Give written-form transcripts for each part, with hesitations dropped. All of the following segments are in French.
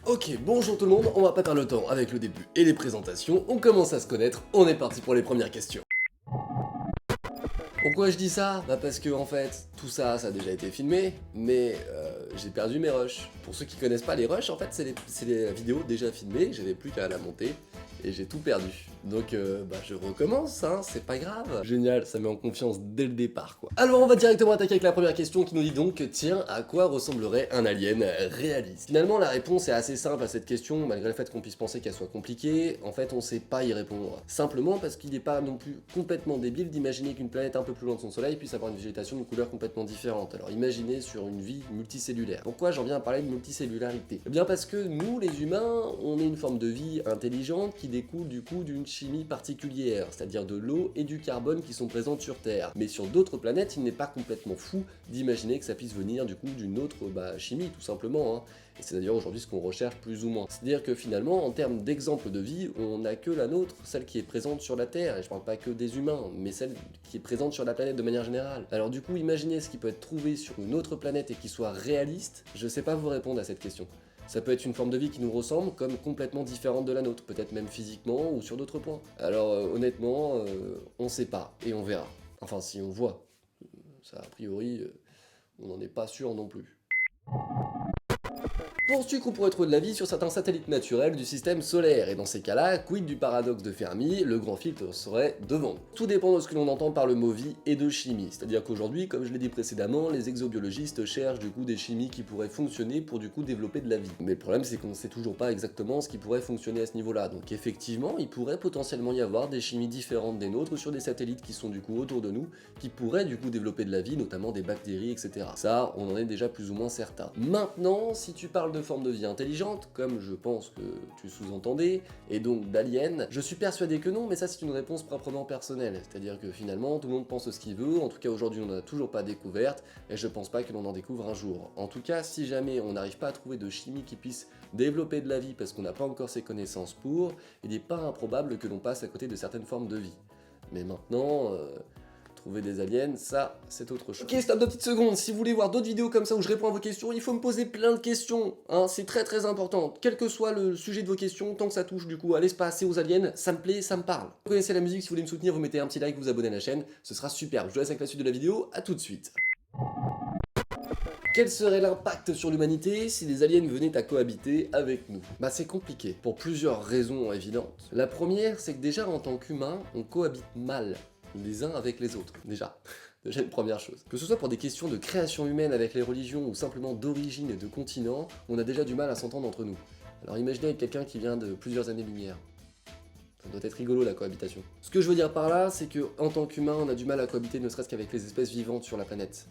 Ok, bonjour tout le monde, on va pas perdre le temps avec le début et les présentations, on commence à se connaître, on est parti pour les premières questions. Pourquoi je dis ça? Bah parce que en fait, tout ça, ça a déjà été filmé, mais j'ai perdu mes rushs. Pour ceux qui connaissent pas les rushs, en fait, c'est les vidéos déjà filmées, j'avais plus qu'à la monter, et j'ai tout perdu. Donc bah je recommence, hein, c'est pas grave. Génial, ça met en confiance dès le départ, quoi. Alors on va directement attaquer avec la première question qui nous dit donc, tiens, à quoi ressemblerait un alien réaliste? Finalement, la réponse est assez simple à cette question, malgré le fait qu'on puisse penser qu'elle soit compliquée, en fait on sait pas y répondre. Simplement parce qu'il n'est pas non plus complètement débile d'imaginer qu'une planète un peu plus loin de son soleil puisse avoir une végétation d'une couleur complètement différente. Alors imaginez sur une vie multicellulaire. Pourquoi j'en viens à parler de multicellularité? Eh bien parce que nous, les humains, on est une forme de vie intelligente qui découle du coup d'une chimie particulière, c'est-à-dire de l'eau et du carbone qui sont présentes sur Terre. Mais sur d'autres planètes, il n'est pas complètement fou d'imaginer que ça puisse venir du coup d'une autre chimie, tout simplement, hein. Et c'est d'ailleurs aujourd'hui ce qu'on recherche plus ou moins. C'est-à-dire que finalement, en termes d'exemple de vie, on n'a que la nôtre, celle qui est présente sur la Terre, et je parle pas que des humains, mais celle qui est présente sur la planète de manière générale. Alors du coup, imaginez ce qui peut être trouvé sur une autre planète et qui soit réaliste, je sais pas vous répondre à cette question. Ça peut être une forme de vie qui nous ressemble, comme complètement différente de la nôtre, peut-être même physiquement ou sur d'autres points. Alors honnêtement, on sait pas, et on verra. Enfin, si on voit. Ça, a priori, on n'en est pas sûr non plus. Penses-tu qu'on pourrait trouver de la vie sur certains satellites naturels du système solaire? Et dans ces cas-là, quid du paradoxe de Fermi, le grand filtre serait devant nous. Tout dépend de ce que l'on entend par le mot vie et de chimie. C'est-à-dire qu'aujourd'hui, comme je l'ai dit précédemment, les exobiologistes cherchent du coup des chimies qui pourraient fonctionner pour du coup développer de la vie. Mais le problème c'est qu'on ne sait toujours pas exactement ce qui pourrait fonctionner à ce niveau-là. Donc effectivement, il pourrait potentiellement y avoir des chimies différentes des nôtres sur des satellites qui sont du coup autour de nous, qui pourraient du coup développer de la vie, notamment des bactéries, etc. Ça, on en est déjà plus ou moins certain. Maintenant, si tu parles de forme de vie intelligente, comme je pense que tu sous-entendais, et donc d'aliens, je suis persuadé que non, mais ça c'est une réponse proprement personnelle. C'est-à-dire que finalement, tout le monde pense ce qu'il veut, en tout cas aujourd'hui on n'en a toujours pas découverte, et je pense pas que l'on en découvre un jour. En tout cas, si jamais on n'arrive pas à trouver de chimie qui puisse développer de la vie parce qu'on n'a pas encore ces connaissances pour, il n'est pas improbable que l'on passe à côté de certaines formes de vie. Mais maintenant, trouver des aliens, ça, c'est autre chose. Ok, stop 2 petites secondes. Si vous voulez voir d'autres vidéos comme ça où je réponds à vos questions, il faut me poser plein de questions, hein, c'est très très important. Quel que soit le sujet de vos questions, tant que ça touche du coup à l'espace et aux aliens, ça me plaît, ça me parle. Vous connaissez la musique, si vous voulez me soutenir, vous mettez un petit like, vous abonnez à la chaîne, ce sera superbe. Je vous laisse avec la suite de la vidéo, à tout de suite. Quel serait l'impact sur l'humanité si les aliens venaient à cohabiter avec nous? Bah c'est compliqué, pour plusieurs raisons évidentes. La première, c'est que déjà en tant qu'humain, on cohabite mal les uns avec les autres, déjà. Déjà une première chose. Que ce soit pour des questions de création humaine avec les religions ou simplement d'origine et de continent, on a déjà du mal à s'entendre entre nous. Alors imaginez avec quelqu'un qui vient de plusieurs années-lumière. Ça doit être rigolo la cohabitation. Ce que je veux dire par là, c'est que en tant qu'humain, on a du mal à cohabiter ne serait-ce qu'avec les espèces vivantes sur la planète.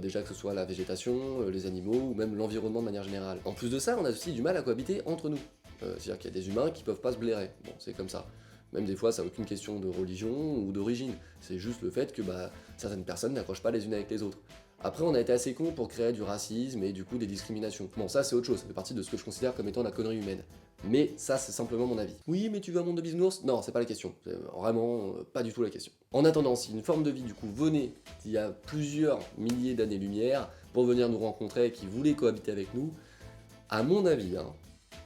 Déjà que ce soit la végétation, les animaux ou même l'environnement de manière générale. En plus de ça, on a aussi du mal à cohabiter entre nous. C'est-à-dire qu'il y a des humains qui peuvent pas se blairer. Bon, c'est comme ça. Même des fois, ça n'a aucune question de religion ou d'origine. C'est juste le fait que certaines personnes n'accrochent pas les unes avec les autres. Après, on a été assez cons pour créer du racisme et du coup des discriminations. Bon, ça c'est autre chose, ça fait partie de ce que je considère comme étant la connerie humaine. Mais ça, c'est simplement mon avis. Oui, mais tu veux un monde de bisounours? Non, c'est pas la question. C'est vraiment pas du tout la question. En attendant, si une forme de vie, du coup, venait il y a plusieurs milliers d'années-lumière pour venir nous rencontrer et qui voulait cohabiter avec nous, à mon avis, hein,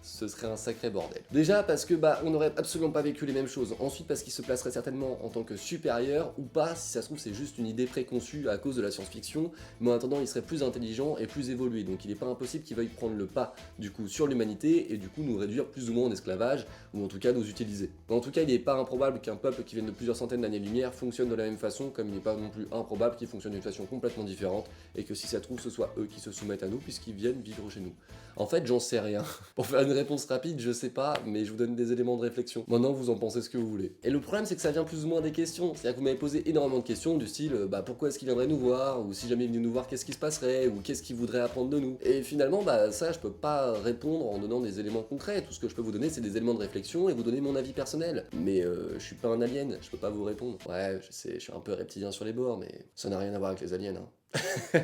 ce serait un sacré bordel. Déjà parce que on n'aurait absolument pas vécu les mêmes choses. Ensuite parce qu'il se placerait certainement en tant que supérieur ou pas, si ça se trouve c'est juste une idée préconçue à cause de la science-fiction, mais en attendant il serait plus intelligent et plus évolué, donc il n'est pas impossible qu'il veuille prendre le pas du coup sur l'humanité et du coup nous réduire plus ou moins en esclavage, ou en tout cas nous utiliser. Mais en tout cas il n'est pas improbable qu'un peuple qui vienne de plusieurs centaines d'années-lumière fonctionne de la même façon, comme il n'est pas non plus improbable qu'il fonctionne d'une façon complètement différente, et que si ça se trouve ce soit eux qui se soumettent à nous puisqu'ils viennent vivre chez nous. En fait j'en sais rien. Pour faire une réponse rapide, je sais pas, mais je vous donne des éléments de réflexion. Maintenant, vous en pensez ce que vous voulez. Et le problème, c'est que ça vient plus ou moins des questions. C'est-à-dire que vous m'avez posé énormément de questions du style, pourquoi est-ce qu'il viendrait nous voir? Ou si jamais il venait nous voir, qu'est-ce qui se passerait? Ou qu'est-ce qu'il voudrait apprendre de nous? Et finalement, ça, je peux pas répondre en donnant des éléments concrets. Tout ce que je peux vous donner, c'est des éléments de réflexion et vous donner mon avis personnel. Mais je suis pas un alien, je peux pas vous répondre. Ouais, je sais, je suis un peu reptilien sur les bords, mais ça n'a rien à voir avec les aliens, hein.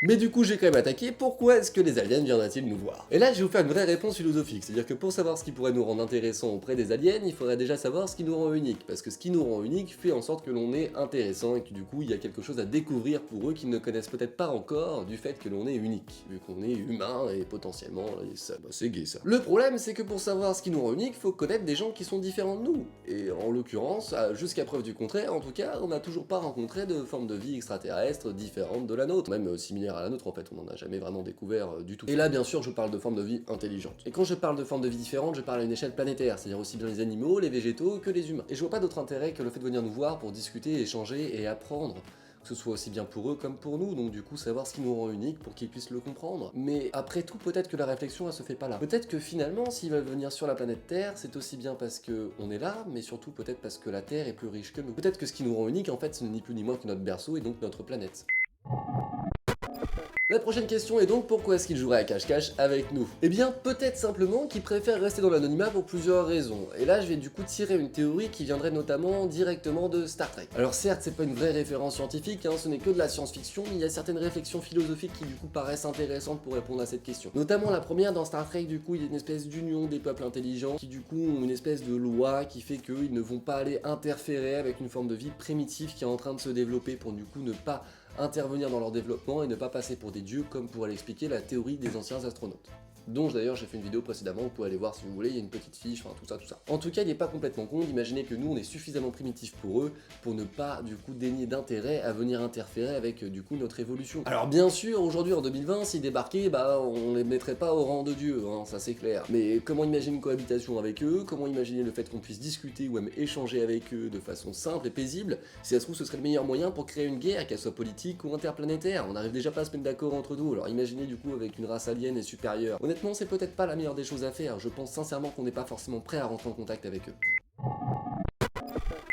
Mais du coup, j'ai quand même attaqué, pourquoi est-ce que les aliens viendraient-ils nous voir? Et là, je vais vous faire une vraie réponse philosophique, c'est-à-dire que pour savoir ce qui pourrait nous rendre intéressants auprès des aliens, il faudrait déjà savoir ce qui nous rend unique, parce que ce qui nous rend unique fait en sorte que l'on est intéressant et que du coup, il y a quelque chose à découvrir pour eux qui ne connaissent peut-être pas encore du fait que l'on est unique, vu qu'on est humain et potentiellement les seuls. Bah, c'est gay ça. Le problème, c'est que pour savoir ce qui nous rend unique, faut connaître des gens qui sont différents de nous. Et en l'occurrence, jusqu'à preuve du contraire, en tout cas, on n'a toujours pas rencontré de forme de vie extraterrestre différente de la nôtre, même similaire à la nôtre en fait, on n'en a jamais vraiment découvert du tout. Et là, bien sûr, je parle de forme de vie intelligente. Et quand je parle de forme de vie différente, je parle à une échelle planétaire, c'est-à-dire aussi bien les animaux, les végétaux que les humains. Et je vois pas d'autre intérêt que le fait de venir nous voir pour discuter, échanger et apprendre, que ce soit aussi bien pour eux comme pour nous, donc du coup savoir ce qui nous rend unique pour qu'ils puissent le comprendre. Mais après tout, peut-être que la réflexion elle se fait pas là. Peut-être que finalement, s'ils veulent venir sur la planète Terre, c'est aussi bien parce que on est là, mais surtout peut-être parce que la Terre est plus riche que nous. Peut-être que ce qui nous rend unique, en fait, ce n'est ni plus ni moins que notre berceau et donc notre planète. La prochaine question est donc pourquoi est-ce qu'ils joueraient à cache-cache avec nous? Eh bien, peut-être simplement qu'ils préfèrent rester dans l'anonymat pour plusieurs raisons. Et là, je vais du coup tirer une théorie qui viendrait notamment directement de Star Trek. Alors certes, c'est pas une vraie référence scientifique, ce n'est que de la science-fiction, mais il y a certaines réflexions philosophiques qui du coup paraissent intéressantes pour répondre à cette question. Notamment la première, dans Star Trek, du coup, il y a une espèce d'union des peuples intelligents qui du coup ont une espèce de loi qui fait qu'ils ne vont pas aller interférer avec une forme de vie primitive qui est en train de se développer pour du coup ne pas intervenir dans leur développement et ne pas passer pour des dieux comme pourrait l'expliquer la théorie des anciens astronautes. Dont d'ailleurs j'ai fait une vidéo précédemment, vous pouvez aller voir si vous voulez, il y a une petite fiche, enfin tout ça. En tout cas, il n'est pas complètement con d'imaginer que nous on est suffisamment primitifs pour eux pour ne pas du coup dénier d'intérêt à venir interférer avec du coup notre évolution. Alors bien sûr, aujourd'hui en 2020, s'ils débarquaient, on les mettrait pas au rang de dieu, ça c'est clair. Mais comment imaginer une cohabitation avec eux? Comment imaginer le fait qu'on puisse discuter ou même échanger avec eux de façon simple et paisible? Si ça se trouve, ce serait le meilleur moyen pour créer une guerre, qu'elle soit politique ou interplanétaire. On n'arrive déjà pas à se mettre d'accord entre nous, alors imaginez du coup avec une race alien et supérieure. Honnêtement, c'est peut-être pas la meilleure des choses à faire, je pense sincèrement qu'on n'est pas forcément prêt à rentrer en contact avec eux.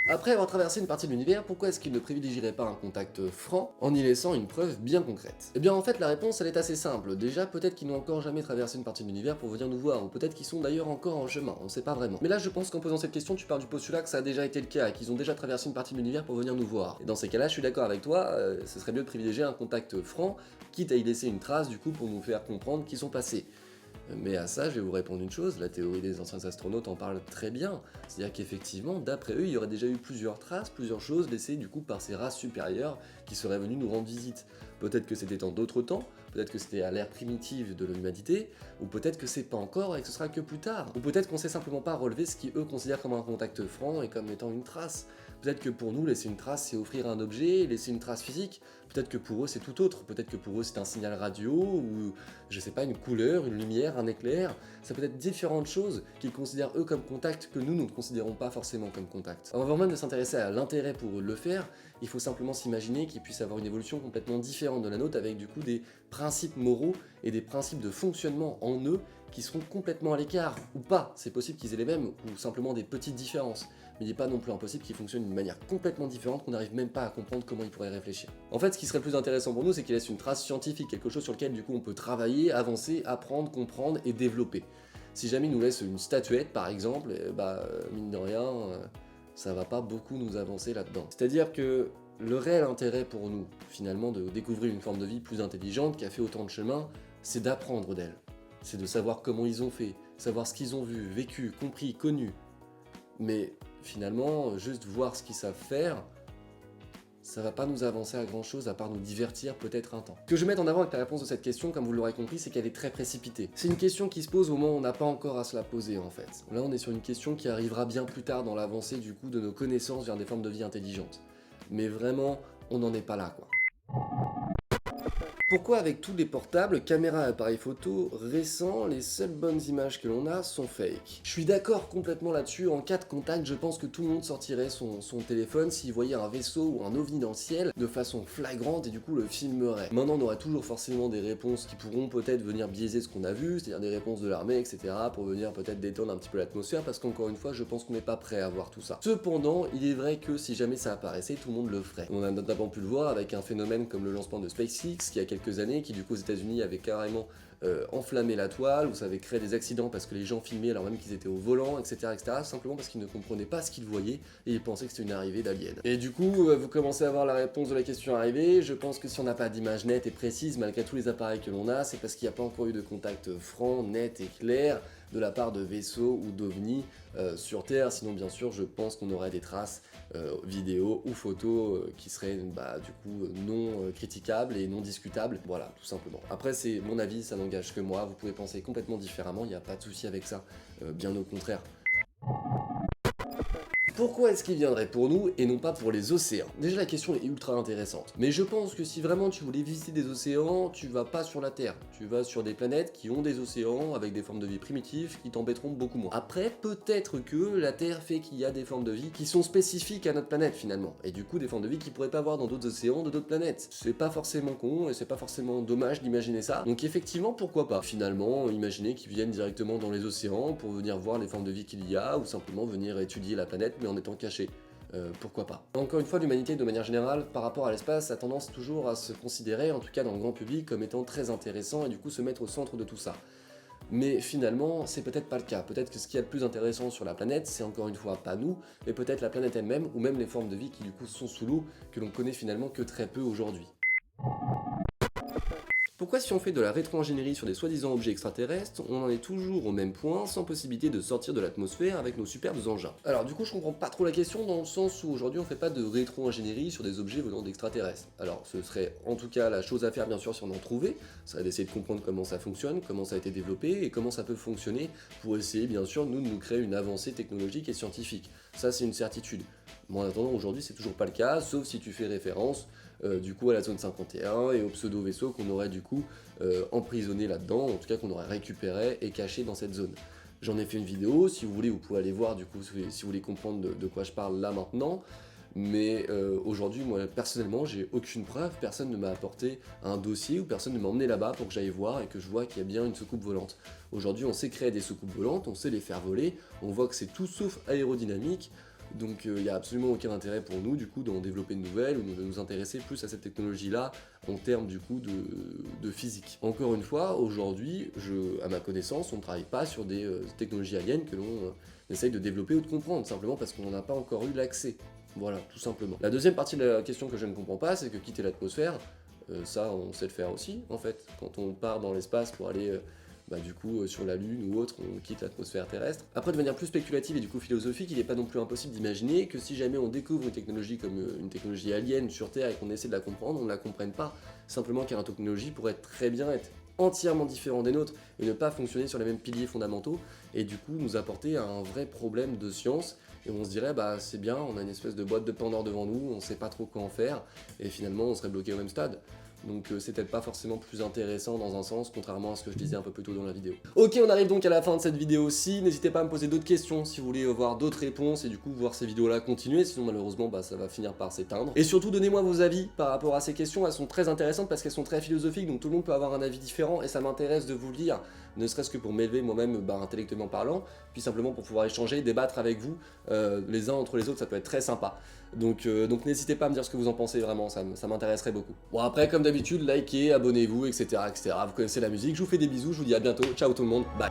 Après avoir traversé une partie de l'univers, pourquoi est-ce qu'ils ne privilégieraient pas un contact franc en y laissant une preuve bien concrète? Eh bien en fait la réponse elle est assez simple. Déjà peut-être qu'ils n'ont encore jamais traversé une partie de l'univers pour venir nous voir, ou peut-être qu'ils sont d'ailleurs encore en chemin, on sait pas vraiment. Mais là je pense qu'en posant cette question tu pars du postulat que ça a déjà été le cas, qu'ils ont déjà traversé une partie de l'univers pour venir nous voir. Et dans ces cas-là je suis d'accord avec toi, ce serait mieux de privilégier un contact franc, quitte à y laisser une trace du coup pour nous faire comprendre qu'ils sont passés. Mais à ça, je vais vous répondre une chose, la théorie des anciens astronautes en parle très bien. C'est-à-dire qu'effectivement, d'après eux, il y aurait déjà eu plusieurs traces, plusieurs choses laissées du coup par ces races supérieures qui seraient venues nous rendre visite. Peut-être que c'était en d'autres temps, peut-être que c'était à l'ère primitive de l'humanité, ou peut-être que c'est pas encore et que ce sera que plus tard. Ou peut-être qu'on sait simplement pas relever ce qu'ils eux considèrent comme un contact franc et comme étant une trace. Peut-être que pour nous, laisser une trace, c'est offrir un objet, laisser une trace physique. Peut-être que pour eux, c'est tout autre. Peut-être que pour eux, c'est un signal radio, ou je sais pas, une couleur, une lumière, un éclair. Ça peut être différentes choses qu'ils considèrent eux comme contact que nous ne considérons pas forcément comme contact. Avant même de s'intéresser à l'intérêt pour eux de le faire, il faut simplement s'imaginer qu'ils puissent avoir une évolution complètement différente de la nôtre avec du coup des principes moraux et des principes de fonctionnement en eux qui seront complètement à l'écart, ou pas, c'est possible qu'ils aient les mêmes, ou simplement des petites différences. Mais il n'est pas non plus impossible qu'ils fonctionnent d'une manière complètement différente qu'on n'arrive même pas à comprendre comment ils pourraient réfléchir. En fait, ce qui serait le plus intéressant pour nous, c'est qu'ils laissent une trace scientifique, quelque chose sur lequel du coup on peut travailler, avancer, apprendre, comprendre et développer. Si jamais ils nous laissent une statuette par exemple, mine de rien, ça va pas beaucoup nous avancer là-dedans. C'est-à-dire que le réel intérêt pour nous, finalement, de découvrir une forme de vie plus intelligente qui a fait autant de chemin, c'est d'apprendre d'elle. C'est de savoir comment ils ont fait, savoir ce qu'ils ont vu, vécu, compris, connu. Mais finalement, juste voir ce qu'ils savent faire, ça va pas nous avancer à grand chose à part nous divertir peut-être un temps. Ce que je vais mettre en avant avec la réponse de cette question, comme vous l'aurez compris, c'est qu'elle est très précipitée. C'est une question qui se pose au moment où on n'a pas encore à se la poser en fait. Là on est sur une question qui arrivera bien plus tard dans l'avancée du coup de nos connaissances vers des formes de vie intelligentes. Mais vraiment, on n'en est pas là quoi. Pourquoi avec tous les portables, caméras et appareils photo récents, les seules bonnes images que l'on a sont fake? Je suis d'accord complètement là-dessus, en cas de contact, je pense que tout le monde sortirait son téléphone s'il voyait un vaisseau ou un ovni dans le ciel de façon flagrante et du coup le filmerait. Maintenant on aura toujours forcément des réponses qui pourront peut-être venir biaiser ce qu'on a vu, c'est-à-dire des réponses de l'armée, etc. pour venir peut-être détendre un petit peu l'atmosphère parce qu'encore une fois je pense qu'on n'est pas prêt à voir tout ça. Cependant, il est vrai que si jamais ça apparaissait, tout le monde le ferait. On a notamment pu le voir avec un phénomène comme le lancement de SpaceX qui a quelques quelques années, qui du coup aux États-Unis avait carrément enflammé la toile, où ça avait créé des accidents parce que les gens filmaient alors même qu'ils étaient au volant, etc., simplement parce qu'ils ne comprenaient pas ce qu'ils voyaient et ils pensaient que c'était une arrivée d'aliens. Et du coup, vous commencez à voir la réponse de la question arrivée. Je pense que si on n'a pas d'image nette et précise, malgré tous les appareils que l'on a, c'est parce qu'il n'y a pas encore eu de contact franc, net et clair de la part de vaisseaux ou d'ovnis sur Terre. Sinon, bien sûr, je pense qu'on aurait des traces vidéo ou photos qui seraient du coup non critiquables et non discutables. Voilà, tout simplement. Après, c'est mon avis, ça n'engage que moi. Vous pouvez penser complètement différemment, il n'y a pas de souci avec ça. Bien au contraire. Pourquoi est-ce qu'il viendrait pour nous et non pas pour les océans? Déjà la question est ultra intéressante, mais je pense que si vraiment tu voulais visiter des océans, tu vas pas sur la Terre, tu vas sur des planètes qui ont des océans avec des formes de vie primitives qui t'embêteront beaucoup moins. Après, peut-être que la Terre fait qu'il y a des formes de vie qui sont spécifiques à notre planète finalement, et du coup des formes de vie qu'ils pourraient pas avoir dans d'autres océans de d'autres planètes. C'est pas forcément con et c'est pas forcément dommage d'imaginer ça, donc effectivement pourquoi pas. Finalement, imaginer qu'ils viennent directement dans les océans pour venir voir les formes de vie qu'il y a, ou simplement venir étudier la planète mais en étant caché. Pourquoi pas. Encore une fois, l'humanité de manière générale, par rapport à l'espace, a tendance toujours à se considérer, en tout cas dans le grand public, comme étant très intéressant et du coup se mettre au centre de tout ça. Mais finalement, c'est peut-être pas le cas. Peut-être que ce qu'il y a de plus intéressant sur la planète, c'est encore une fois pas nous, mais peut-être la planète elle-même, ou même les formes de vie qui du coup sont sous l'eau, que l'on connaît finalement que très peu aujourd'hui. Pourquoi si on fait de la rétro-ingénierie sur des soi-disant objets extraterrestres, on en est toujours au même point, sans possibilité de sortir de l'atmosphère avec nos superbes engins? Alors du coup je comprends pas trop la question dans le sens où aujourd'hui on fait pas de rétro-ingénierie sur des objets venant d'extraterrestres. Alors ce serait en tout cas la chose à faire bien sûr si on en trouvait, ça serait d'essayer de comprendre comment ça fonctionne, comment ça a été développé et comment ça peut fonctionner pour essayer bien sûr nous de nous créer une avancée technologique et scientifique. Ça c'est une certitude. Bon, en attendant aujourd'hui c'est toujours pas le cas, sauf si tu fais référence du coup à la zone 51 et au pseudo-vaisseau qu'on aurait du coup emprisonné là-dedans, en tout cas qu'on aurait récupéré et caché dans cette zone. J'en ai fait une vidéo, si vous voulez vous pouvez aller voir du coup si vous voulez comprendre de quoi je parle là maintenant, mais aujourd'hui moi personnellement j'ai aucune preuve, personne ne m'a apporté un dossier ou personne ne m'a emmené là-bas pour que j'aille voir et que je vois qu'il y a bien une soucoupe volante. Aujourd'hui on sait créer des soucoupes volantes, on sait les faire voler, on voit que c'est tout sauf aérodynamique. Donc il n'y a absolument aucun intérêt pour nous du coup d'en développer de nouvelles ou de nous intéresser plus à cette technologie là en termes du coup de physique. Encore une fois, aujourd'hui, à ma connaissance, on ne travaille pas sur des technologies aliens que l'on essaye de développer ou de comprendre, simplement parce qu'on n'en a pas encore eu l'accès. Voilà, tout simplement. La deuxième partie de la question que je ne comprends pas, c'est que quitter l'atmosphère, ça on sait le faire aussi en fait. Quand on part dans l'espace pour aller du coup sur la Lune ou autre, on quitte l'atmosphère terrestre. Après, de manière plus spéculative et du coup philosophique, il n'est pas non plus impossible d'imaginer que si jamais on découvre une technologie comme une technologie alien sur Terre et qu'on essaie de la comprendre, on ne la comprenne pas, simplement car la technologie pourrait très bien être entièrement différent des nôtres et ne pas fonctionner sur les mêmes piliers fondamentaux et du coup nous apporter un vrai problème de science et on se dirait c'est bien, on a une espèce de boîte de Pandore devant nous, on sait pas trop quoi en faire et finalement on serait bloqué au même stade. Donc c'est peut-être pas forcément plus intéressant dans un sens, contrairement à ce que je disais un peu plus tôt dans la vidéo. Ok, on arrive donc à la fin de cette vidéo aussi, n'hésitez pas à me poser d'autres questions si vous voulez voir d'autres réponses et du coup voir ces vidéos là continuer, sinon malheureusement ça va finir par s'éteindre. Et surtout donnez-moi vos avis par rapport à ces questions, elles sont très intéressantes parce qu'elles sont très philosophiques, donc tout le monde peut avoir un avis différent et ça m'intéresse de vous lire, ne serait-ce que pour m'élever moi-même intellectuellement parlant, puis simplement pour pouvoir échanger, débattre avec vous les uns entre les autres, ça peut être très sympa. Donc n'hésitez pas à me dire ce que vous en pensez vraiment, ça m'intéresserait beaucoup. Bon après comme d'habitude, likez, abonnez-vous, etc. Vous connaissez la musique, je vous fais des bisous, je vous dis à bientôt, ciao tout le monde, bye.